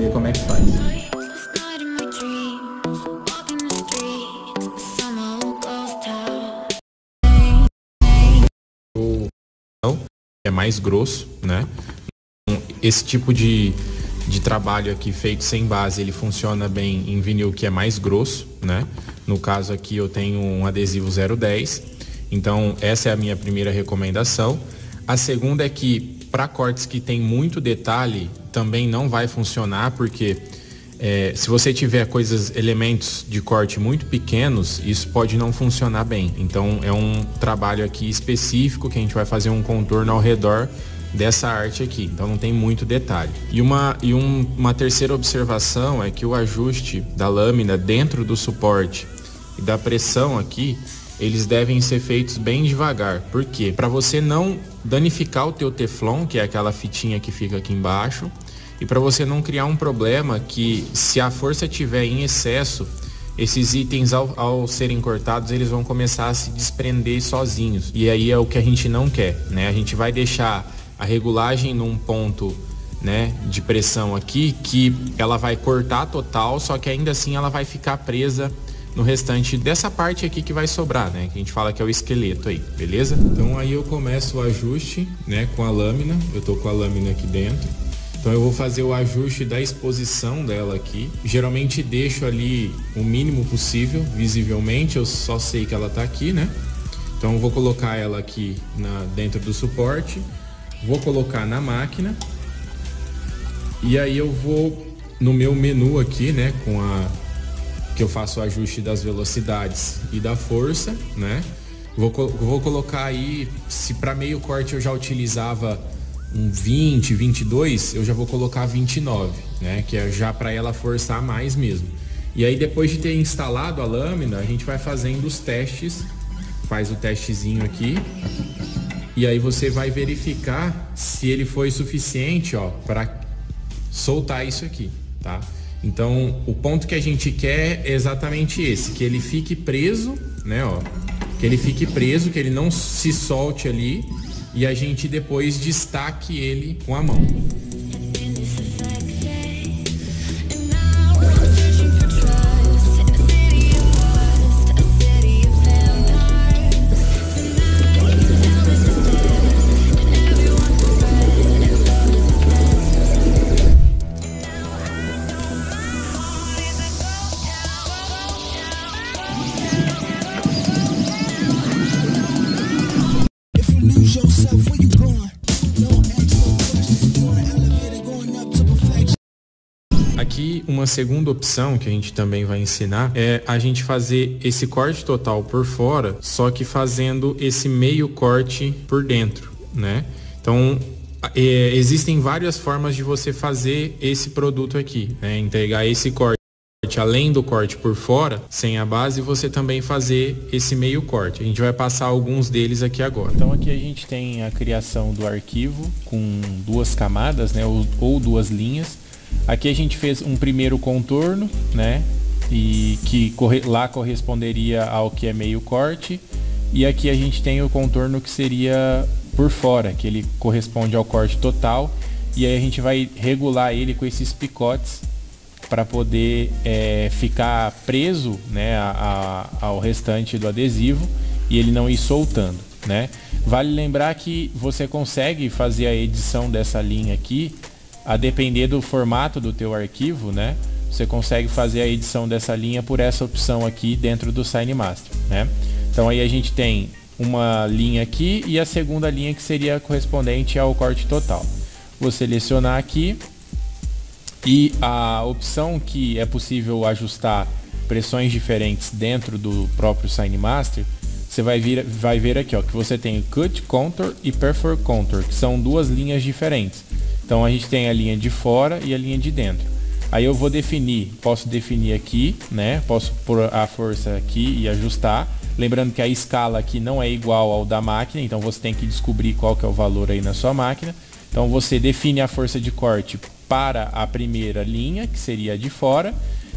ver como é que faz. É mais grosso, né? Esse tipo de trabalho aqui feito sem base, ele funciona bem em vinil que é mais grosso, né? No caso aqui eu tenho um adesivo 010, então essa é a minha primeira recomendação. A segunda é que para cortes que tem muito detalhe também não vai funcionar, porque se você tiver elementos de corte muito pequenos, isso pode não funcionar bem. Então é um trabalho aqui específico que a gente vai fazer um contorno ao redor dessa arte aqui, então não tem muito detalhe. E uma terceira observação é que o ajuste da lâmina dentro do suporte e da pressão aqui, eles devem ser feitos bem devagar. Por quê? Para você não danificar o teu teflon, que é aquela fitinha que fica aqui embaixo, e para você não criar um problema que, se a força estiver em excesso, esses itens ao serem cortados, eles vão começar a se desprender sozinhos. E aí é o que a gente não quer, né? A gente vai deixar a regulagem num ponto, né, de pressão aqui, que ela vai cortar total, só que ainda assim ela vai ficar presa no restante dessa parte aqui que vai sobrar, né, que a gente fala que é o esqueleto aí, beleza? Então aí eu começo o ajuste, né, com a lâmina. Eu tô com a lâmina aqui dentro, então eu vou fazer o ajuste da exposição dela aqui. Geralmente deixo ali o mínimo possível, visivelmente, eu só sei que ela tá aqui, né? Então eu vou colocar ela aqui dentro do suporte. Vou colocar na máquina e aí eu vou no meu menu aqui, né, que eu faço o ajuste das velocidades e da força, né? Vou colocar aí, se para meio corte eu já utilizava um 20, 22, eu já vou colocar 29, né, que é já para ela forçar mais mesmo. E aí depois de ter instalado a lâmina, a gente vai fazendo os testes, faz o testezinho aqui. E aí você vai verificar se ele foi suficiente, ó, para soltar isso aqui, tá? Então, o ponto que a gente quer é exatamente esse, que ele fique preso, né, ó, que ele fique preso, que ele não se solte ali e a gente depois destaque ele com a mão. Aqui uma segunda opção que a gente também vai ensinar é a gente fazer esse corte total por fora, só que fazendo esse meio corte por dentro, né? Então existem várias formas de você fazer esse produto aqui, né? Entregar esse corte além do corte por fora, sem a base, você também fazer esse meio corte. A gente vai passar alguns deles aqui agora. Então aqui a gente tem a criação do arquivo com duas camadas, né, ou duas linhas. Aqui a gente fez um primeiro contorno, né, e que lá corresponderia ao que é meio corte. E aqui a gente tem o contorno que seria por fora, que ele corresponde ao corte total. E aí a gente vai regular ele com esses picotes para poder ficar preso, né, ao restante do adesivo e ele não ir soltando, né? Vale lembrar que você consegue fazer a edição dessa linha aqui a depender do formato do teu arquivo, né? Você consegue fazer a edição dessa linha por essa opção aqui dentro do SignMaster, né? Então aí a gente tem uma linha aqui e a segunda linha que seria correspondente ao corte total. Vou selecionar aqui. E a opção que é possível ajustar pressões diferentes dentro do próprio SignMaster, você vai ver aqui, ó, que você tem Cut Contour e Perfor Contour, que são duas linhas diferentes. Então a gente tem a linha de fora e a linha de dentro. Aí eu vou posso definir aqui, né? Posso pôr a força aqui e ajustar. Lembrando que a escala aqui não é igual ao da máquina, então você tem que descobrir qual que é o valor aí na sua máquina. Então você define a força de corte para a primeira linha, que seria a de fora,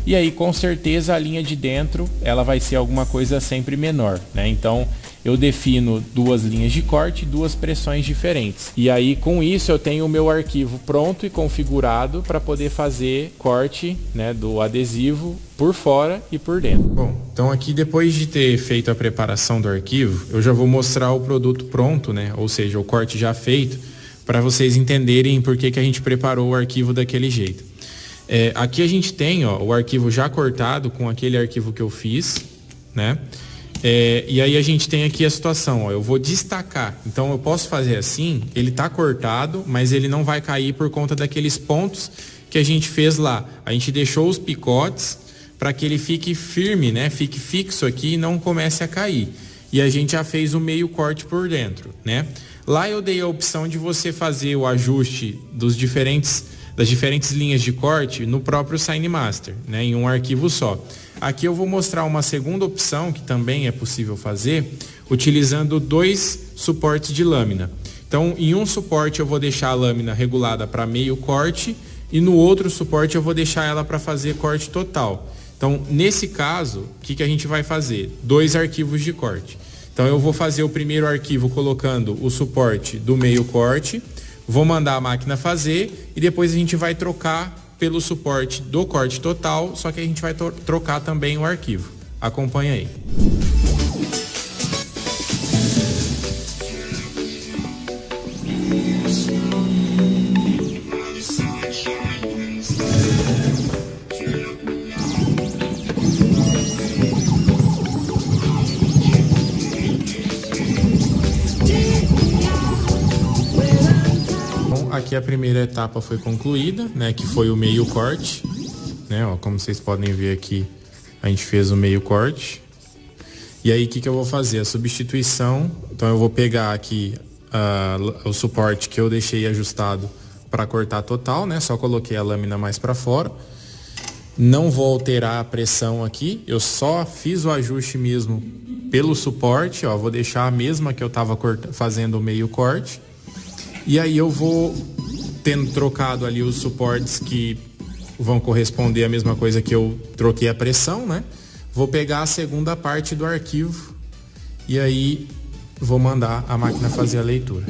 e aí com certeza a linha de dentro ela vai ser alguma coisa sempre menor, né? Então eu defino duas linhas de corte e duas pressões diferentes. E aí com isso eu tenho o meu arquivo pronto e configurado para poder fazer corte, né, do adesivo por fora e por dentro. Bom, então aqui depois de ter feito a preparação do arquivo, eu já vou mostrar o produto pronto, né, ou seja, o corte já feito, para vocês entenderem por que a gente preparou o arquivo daquele jeito. Aqui a gente tem, ó, o arquivo já cortado com aquele arquivo que eu fiz, né? E aí a gente tem aqui a situação, ó, eu vou destacar. Então eu posso fazer assim, ele tá cortado, mas ele não vai cair por conta daqueles pontos que a gente fez lá. A gente deixou os picotes para que ele fique firme, né? Fique fixo aqui e não comece a cair. E a gente já fez o meio corte por dentro, né? Lá eu dei a opção de você fazer o ajuste das diferentes linhas de corte no próprio SignMaster, né, em um arquivo só. Aqui eu vou mostrar uma segunda opção que também é possível fazer, utilizando dois suportes de lâmina. Então, em um suporte eu vou deixar a lâmina regulada para meio corte e no outro suporte eu vou deixar ela para fazer corte total. Então, nesse caso, o que a gente vai fazer? Dois arquivos de corte. Então eu vou fazer o primeiro arquivo colocando o suporte do meio corte, vou mandar a máquina fazer e depois a gente vai trocar pelo suporte do corte total, só que a gente vai trocar também o arquivo. Acompanha aí. Aqui a primeira etapa foi concluída, né, que foi o meio corte, né, ó, como vocês podem ver aqui, a gente fez o meio corte. E aí o que eu vou fazer? A substituição, então eu vou pegar aqui o suporte que eu deixei ajustado para cortar total, né, só coloquei a lâmina mais para fora. Não vou alterar a pressão aqui, eu só fiz o ajuste mesmo pelo suporte, ó, vou deixar a mesma que eu estava fazendo o meio corte. E aí eu vou tendo trocado ali os suportes que vão corresponder à mesma coisa que eu troquei a pressão, né? Vou pegar a segunda parte do arquivo e aí vou mandar a máquina fazer a leitura.